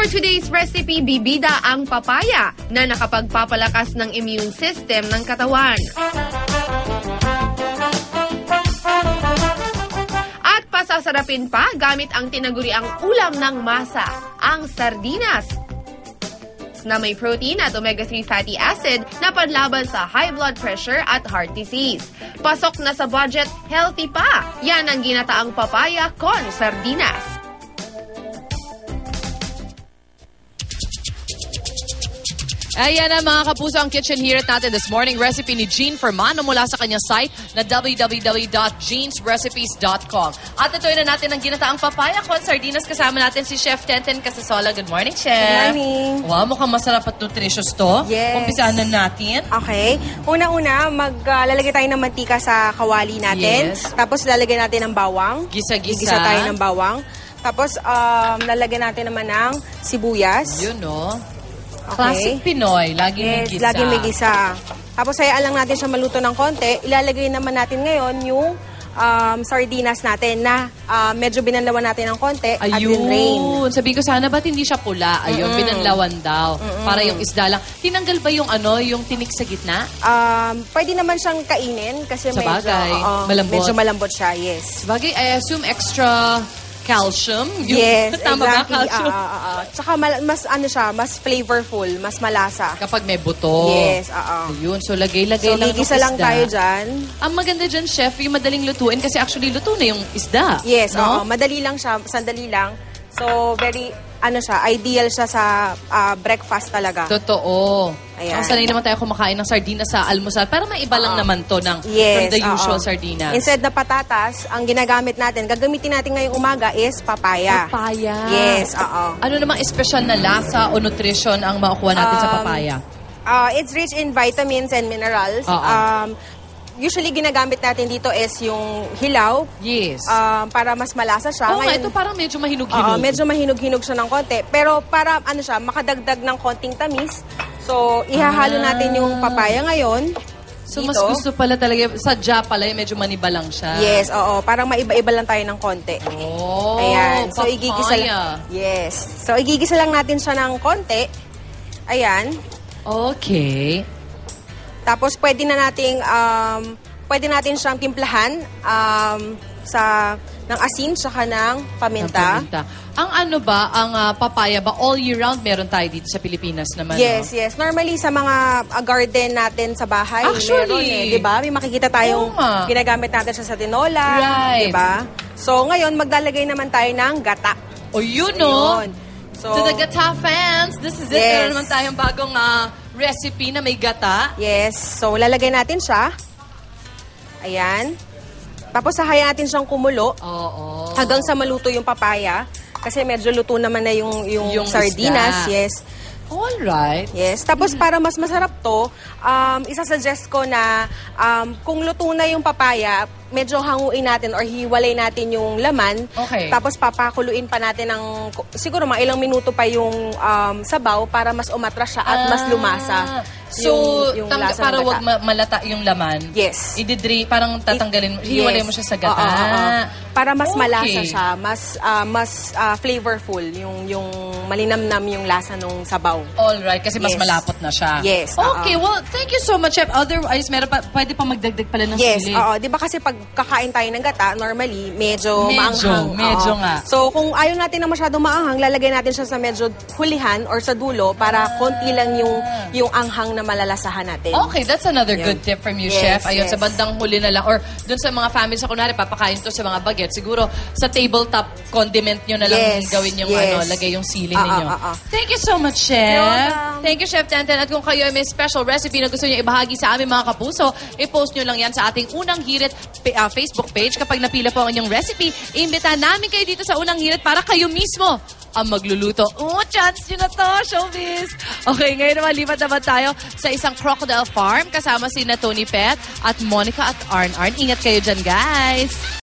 For today's recipe, bibida ang papaya na nakapagpapalakas ng immune system ng katawan. At pasasarapin pa gamit ang tinaguriang ulam ng masa, ang sardinas, na may protein at omega-3 fatty acid na panlaban sa high blood pressure at heart disease. Pasok na sa budget, healthy pa. Yan ang ginataang papaya con sardinas. Ayan na mga kapuso ang kitchen hirit natin this morning. Recipe ni Jean Fermano mula sa kanyang site na www.jeansrecipes.com. At ito na natin ang ginataang papaya con sardinas. Kasama natin si Chef Tenten Casasola. Good morning, Chef. Good morning. Wow, mukhang masarap at nutritious to. Yes. Umpisahan na natin. Okay. Una-una, maglalagay tayo ng mantika sa kawali natin. Yes. Tapos lalagyan natin ng bawang. Gisa-gisa. Gisa tayo ng bawang. Tapos lalagyan natin naman ng sibuyas. Yun, no? Okay. Classic Pinoy. Lagi may gisa. Lagi may gisa. Tapos hayaan lang natin siya maluto ng konti. Ilalagay naman natin ngayon yung sardinas natin na medyo binanlawan natin ng konti at din-rain. Sabi ko sana ba't hindi siya pula? Ayun, binanlawan daw. Para yung isda lang. Tinanggal ba yung yung tinik sa gitna? Pwede naman siyang kainin kasi Sabagay, malambot. medyo malambot siya, yes. Sabagay, I assume extra calcium. Yes, tama exactly. ba, calcium? Tsaka mas mas flavorful, mas malasa. Kapag may buto. Yes, Ayun, so lagay-lagay So, lang ng gigisa lang isda. tayo dyan. Ang maganda dyan, Chef, yung madaling lutuin kasi actually luto na yung isda. Yes, no? madali lang siya, sandali lang. So, very, ideal siya sa breakfast talaga. Totoo. Ayan. Ang sanay naman tayo kumakain ng sardinas sa almusal. Pero may iba lang naman to from the usual sardinas. Instead na patatas, ang ginagamit natin, gagamitin natin ngayong umaga is papaya. Papaya. Yes, Ano namang espesyal na lasa o nutrition ang makukuha natin sa papaya? It's rich in vitamins and minerals. Usually, ginagamit natin dito is yung hilaw. Yes. Para mas malasa siya. Oo nga, ito parang medyo mahinog-hinog. Medyo mahinog-hinog siya ng konti. Pero para makadagdag ng konting tamis. So, ihahalo natin yung papaya ngayon. So, dito. mas gusto pala talaga, sadya pala, medyo maniba lang siya. Yes, parang maiba-iba lang tayo ng konti. Oh, Ayan. So, papaya. igigisa lang. Yes. So, igigisa lang natin siya ng konti. Ayan. Okay. Tapos, pwede natin siyang timplahan ng asin tsaka ng paminta. Ang papaya ba, all year round meron tayo dito sa Pilipinas naman? Yes, yes. Normally, sa mga garden natin sa bahay, Actually, meron di ba? May makikita tayong ginagamit natin siya sa tinola. Right. Di ba? So, ngayon, maglalagay naman tayo ng gata. O, yun, no? So, to the gata fans, this is it. Meron naman tayong bagong recipe na may gata. Yes. So, lalagay natin siya. Ayan. Tapos, sahayaan natin siyang kumulo. Oo. Hanggang sa maluto yung papaya. Kasi medyo luto naman na yung sardinas. Isda. Yes. Alright. Yes. Tapos, para mas masarap to, isasuggest ko na kung luto na yung papaya, medyo hanguin natin or hiwalay natin yung laman. Okay. Tapos papakuluin pa natin ng siguro mga ilang minuto pa yung sabaw para mas umatras siya at mas lumasa. So, yung lasa para ng wag gata. malata yung laman. Yes. Parang tatanggalin mo, hiwalay mo siya sa gata. Para mas malasa Okay. siya, mas flavorful, yung malinamnam yung lasa ng sabaw. Alright, kasi mas Yes. malapot na siya. Yes, Okay, well, thank you so much, Chef. Otherwise, pwede pa magdagdag pala ng Yes, sili. oo. Di ba kasi pag kakain tayo ng gata, normally, medyo maanghang. Medyo Oo. nga. So, kung ayaw natin na masyadong maanghang, lalagay natin siya sa medyo hulihan or sa dulo para konti lang yung anghang na malalasahan natin. Okay, that's another Yan. good tip from you, Yes, Chef. Ayun, yes. sa bandang huli na lang. Or dun sa mga families sa kunwari, papakain to sa mga baguette. Siguro, sa tabletop condiment nyo na lang Yes, gawin yung yes. lagay yung sili ninyo. Thank you so much, Chef. You're welcome. Thank you, Chef Tenten. At kung kayo ay may special recipe na gusto niyo ibahagi sa aming mga kapuso, i-post nyo lang yan sa ating Unang Hirit Facebook page. Kapag napila po ang inyong recipe, imbitahan namin kayo dito sa Unang Hirit para kayo mismo ang magluluto. Chance nyo na to, showbiz! Okay, ngayon naman lipat naman tayo sa isang crocodile farm kasama si Tony Pet at Monica at Arn. Ingat kayo dyan, guys!